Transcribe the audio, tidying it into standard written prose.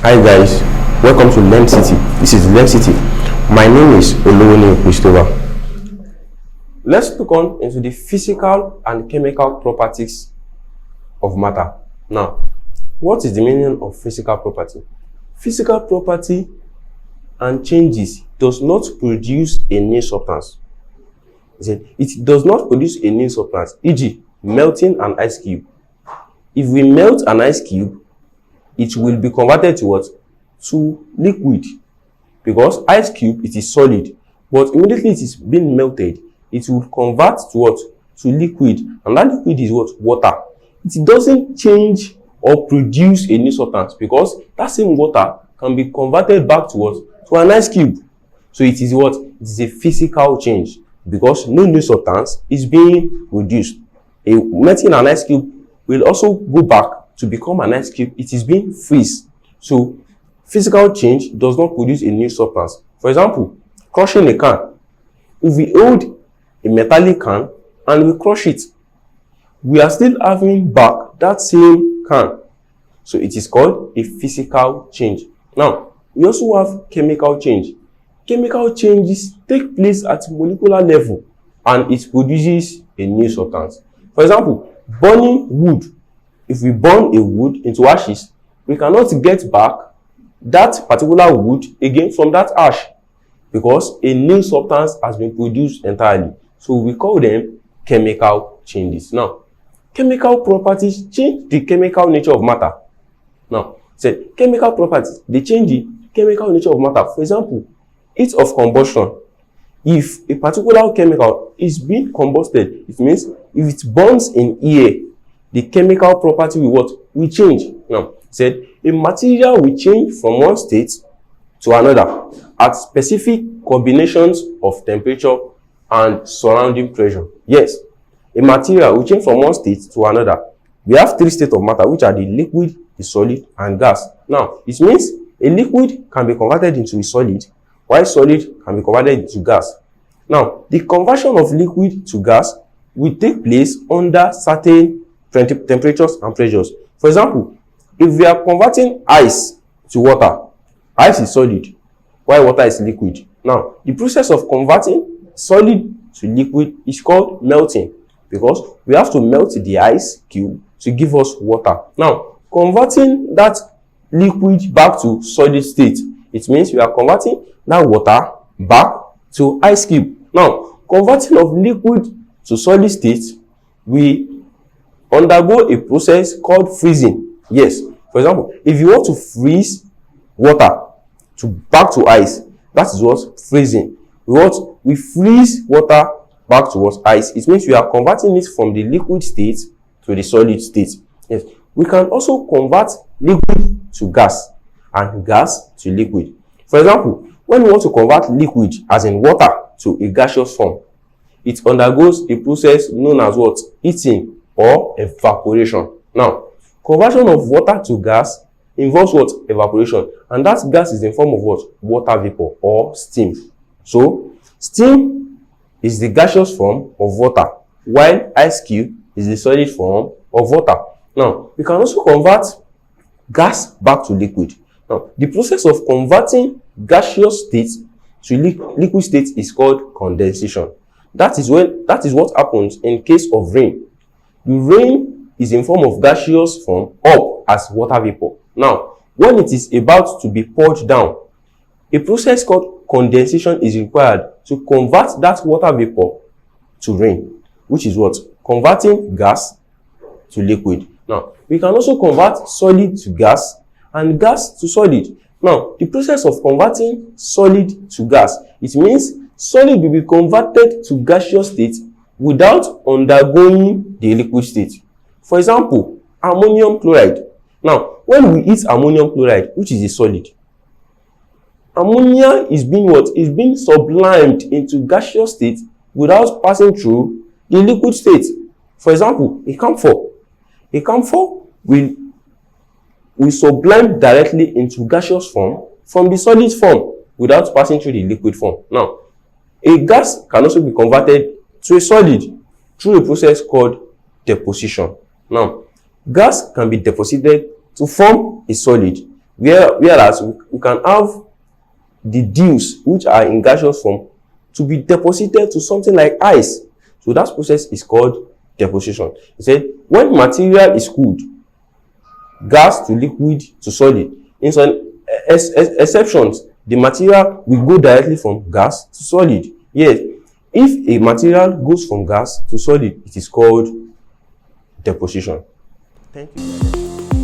Hi guys, welcome to Learn City. This is Learn City. My name is Olowoni Christopher. Let's look on into the physical and chemical properties of matter. Now, what is the meaning of physical property? Physical property and changes does not produce a new substance. It does not produce a new substance, e.g., melting an ice cube. If we melt an ice cube, it will be converted to what? To liquid. Because ice cube, it is solid. But immediately it is being melted, it will convert to what? To liquid. And that liquid is what? Water. It doesn't change or produce a new substance because that same water can be converted back to what? To an ice cube. So it is what? It is a physical change because no new substance is being produced. A melting an ice cube will also go back to become an ice cube. It is being freeze. So physical change does not produce a new substance. For example, crushing a can. If we hold a metallic can and we crush it, we are still having back that same can. So it is called a physical change. Now, we also have chemical change. Chemical changes take place at molecular level and it produces a new substance. For example, burning wood. If we burn a wood into ashes, we cannot get back that particular wood again from that ash because a new substance has been produced entirely. So we call them chemical changes. Now, chemical properties change the chemical nature of matter. Now, chemical properties, they change the chemical nature of matter. For example, heat of combustion. If a particular chemical is being combusted, it means if it burns in air, the chemical property will what? Will change. Now, a material will change from one state to another at specific combinations of temperature and surrounding pressure. Yes, a material will change from one state to another. We have three states of matter, which are the liquid, the solid, and gas. Now, it means a liquid can be converted into a solid, while solid can be converted into gas. Now, the conversion of liquid to gas will take place under certain temperatures and pressures. For example, if we are converting ice to water, ice is solid, while water is liquid. Now, the process of converting solid to liquid is called melting because we have to melt the ice cube to give us water. Now, converting that liquid back to solid state, it means we are converting that water back to ice cube. Now, converting of liquid to solid state, we undergo a process called freezing. Yes, for example, if you want to freeze water back to ice, that is what freezing. We freeze water back to what? Ice. It means we are converting it from the liquid state to the solid state. Yes, we can also convert liquid to gas and gas to liquid. For example, when we want to convert liquid, as in water, to a gaseous form, it undergoes a process known as what? Heating or evaporation. Now, conversion of water to gas involves what? Evaporation. And that gas is in form of what? Water vapor or steam. So, steam is the gaseous form of water, while ice cube is the solid form of water. Now, we can also convert gas back to liquid. Now, the process of converting gaseous state to liquid state is called condensation. That is what happens in case of rain. The rain is in form of gaseous form up as water vapor. Now, when it is about to be poured down, a process called condensation is required to convert that water vapor to rain, which is what? Converting gas to liquid. Now, we can also convert solid to gas and gas to solid. Now, the process of converting solid to gas, it means solid will be converted to gaseous state without undergoing the liquid state. For example, ammonium chloride. Now, when we heat ammonium chloride, which is a solid, ammonia is being what? Is being sublimed into gaseous state without passing through the liquid state. For example, a camphor. A camphor will sublime directly into gaseous form from the solid form without passing through the liquid form. Now, a gas can also be converted to a solid through a process called deposition. Now, gas can be deposited to form a solid Whereas we can have the dews which are in gaseous form to be deposited to something like ice. So that process is called deposition. He said when material is cooled, gas to liquid to solid. In some exceptions, the material will go directly from gas to solid. Yes, if a material goes from gas to solid, it is called deposition. Thank you.